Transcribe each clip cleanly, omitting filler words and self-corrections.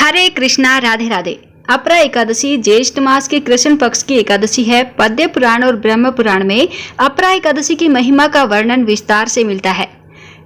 हरे कृष्णा, राधे राधे। अपरा एकादशी ज्येष्ठ मास के कृष्ण पक्ष की एकादशी है। पद्य पुराण और ब्रह्म पुराण में अपरा एकादशी की महिमा का वर्णन विस्तार से मिलता है।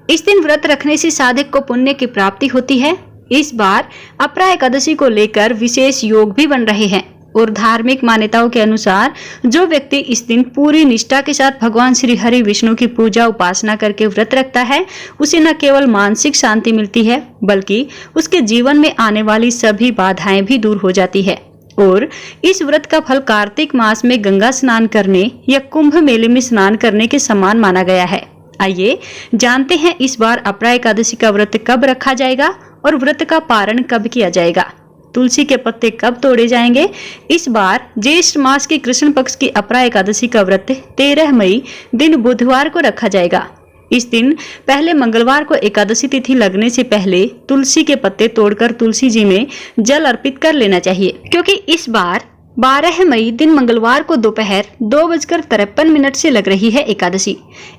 इस दिन व्रत रखने से साधक को पुण्य की प्राप्ति होती है। इस बार अपरा एकादशी को लेकर विशेष योग भी बन रहे हैं और धार्मिक मान्यताओं के अनुसार जो व्यक्ति इस दिन पूरी निष्ठा के साथ भगवान श्री हरि विष्णु की पूजा उपासना करके व्रत रखता है, उसे न केवल मानसिक शांति मिलती है बल्कि उसके जीवन में आने वाली सभी बाधाएं भी दूर हो जाती है। और इस व्रत का फल कार्तिक मास में गंगा स्नान करने या कुंभ मेले में स्नान करने के समान माना गया है। आइए जानते हैं इस बार अपरा एकादशी का व्रत कब रखा जाएगा और व्रत का पारण कब किया जाएगा। तुलसी के पत्ते कब तोड़े जाएंगे। इस बार ज्येष्ठ मास की कृष्ण पक्ष की अपरा एकादशी का व्रत 13 मई दिन बुधवार को रखा जाएगा। इस दिन पहले मंगलवार को एकादशी तिथि लगने से पहले तुलसी के पत्ते तोड़कर तुलसी जी में जल अर्पित कर लेना चाहिए, क्योंकि इस बार 12 मई दिन मंगलवार को दोपहर 2:53 से लग रही है एकादशी।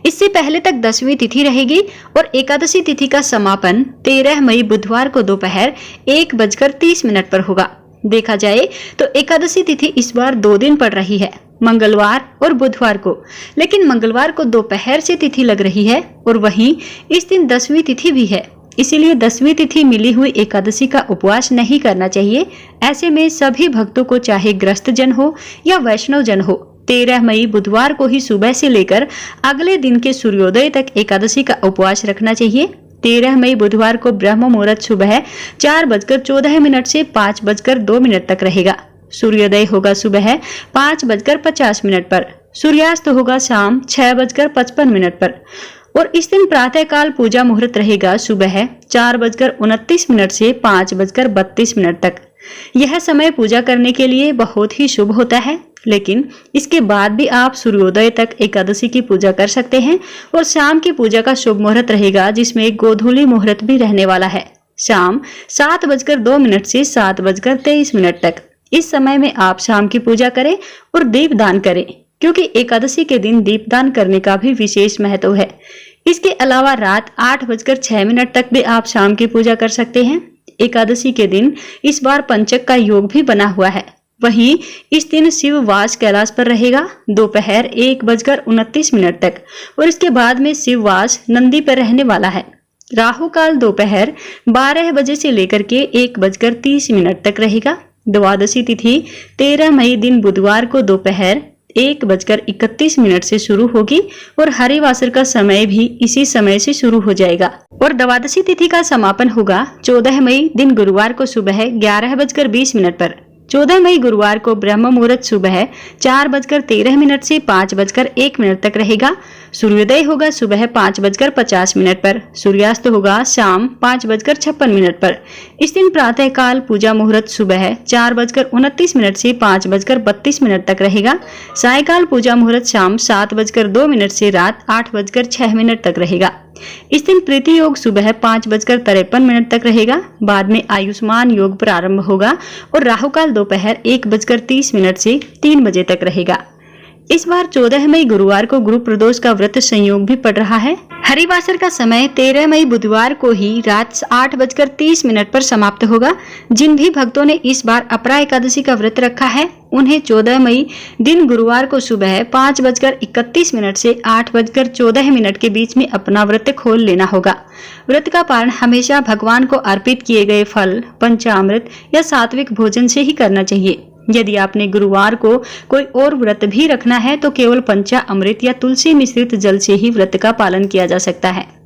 इससे पहले तक 10वीं तिथि रहेगी और एकादशी तिथि का समापन 13 मई बुधवार को दोपहर 1:30 पर होगा। देखा जाए तो एकादशी तिथि इस बार 2 दिन पड़ रही है, मंगलवार और बुधवार को, लेकिन मंगलवार को दोपहर से तिथि लग रही है और वहीं इस दिन 10वीं तिथि भी है। इसीलिए 10वीं तिथि मिली हुई एकादशी का उपवास नहीं करना चाहिए। ऐसे में सभी भक्तों को, चाहे ग्रस्त जन हो या वैष्णव जन हो, 13 मई बुधवार को ही सुबह से लेकर अगले दिन के सूर्योदय तक एकादशी का उपवास रखना चाहिए। 13 मई बुधवार को ब्रह्म मुहूर्त सुबह 4:14 से 5:02 तक रहेगा। सूर्योदय होगा सुबह 5:50 पर। सूर्यास्त होगा शाम 6:55 पर और इस दिन प्रातः काल पूजा मुहूर्त रहेगा सुबह 4:29 से 5:32 तक। यह समय पूजा करने के लिए बहुत ही शुभ होता है, लेकिन इसके बाद भी आप सूर्योदय तक एकादशी की पूजा कर सकते हैं और शाम की पूजा का शुभ मुहूर्त रहेगा, जिसमें गोधूली मुहूर्त भी रहने वाला है, शाम 7:02 से 7:23 तक। इस समय में आप शाम की पूजा करें और दीपदान करें, क्योंकि एकादशी के दिन दीपदान करने का भी विशेष महत्व है। इसके अलावा रात 8:06 तक भी आप शाम की पूजा कर सकते हैं। एकादशी के दिन इस बार पंचक का योग भी बना हुआ है। वहीं इस दिन शिव वास कैलाश पर रहेगा दोपहर 1:29 तक और इसके बाद में शिव वास नंदी पर रहने वाला है। राहु काल दोपहर 12 बजे से लेकर के 1:30 तक रहेगा। द्वादशी तिथि 13 मई दिन बुधवार को दोपहर 1:31 से शुरू होगी और हरिवासर का समय भी इसी समय से शुरू हो जाएगा और द्वादशी तिथि का समापन होगा 14 मई दिन गुरुवार को सुबह 11:20 पर। 14 मई गुरुवार को ब्रह्म मुहूर्त सुबह 4:13 से 5:01 तक रहेगा। सूर्योदय होगा सुबह 5:50 पर। सूर्यास्त होगा शाम 5:56 पर। इस दिन प्रातः काल पूजा मुहूर्त सुबह 4:29 से 5:32 तक रहेगा। सायकाल पूजा मुहूर्त शाम 7:02 से रात 8:06 तक रहेगा। इस दिन प्रीति योग सुबह 5:53 तक रहेगा। बाद में आयुष्मान योग प्रारंभ होगा और राहु काल दोपहर 1:30 से 3 बजे तक रहेगा। इस बार 14 मई गुरुवार को गुरु प्रदोष का व्रत संयोग भी पड़ रहा है। हरिवासर का समय 13 मई बुधवार को ही रात 8:30 पर समाप्त होगा। जिन भी भक्तों ने इस बार अपरा एकादशी का व्रत रखा है, उन्हें 14 मई दिन गुरुवार को सुबह 5:31 से 8:14 के बीच में अपना व्रत खोल लेना होगा। व्रत का पारण हमेशा भगवान को अर्पित किए गए फल, पंचामृत या सात्विक भोजन से ही करना चाहिए। यदि आपने गुरुवार को कोई और व्रत भी रखना है तो केवल पंचामृत या तुलसी मिश्रित जल से ही व्रत का पालन किया जा सकता है।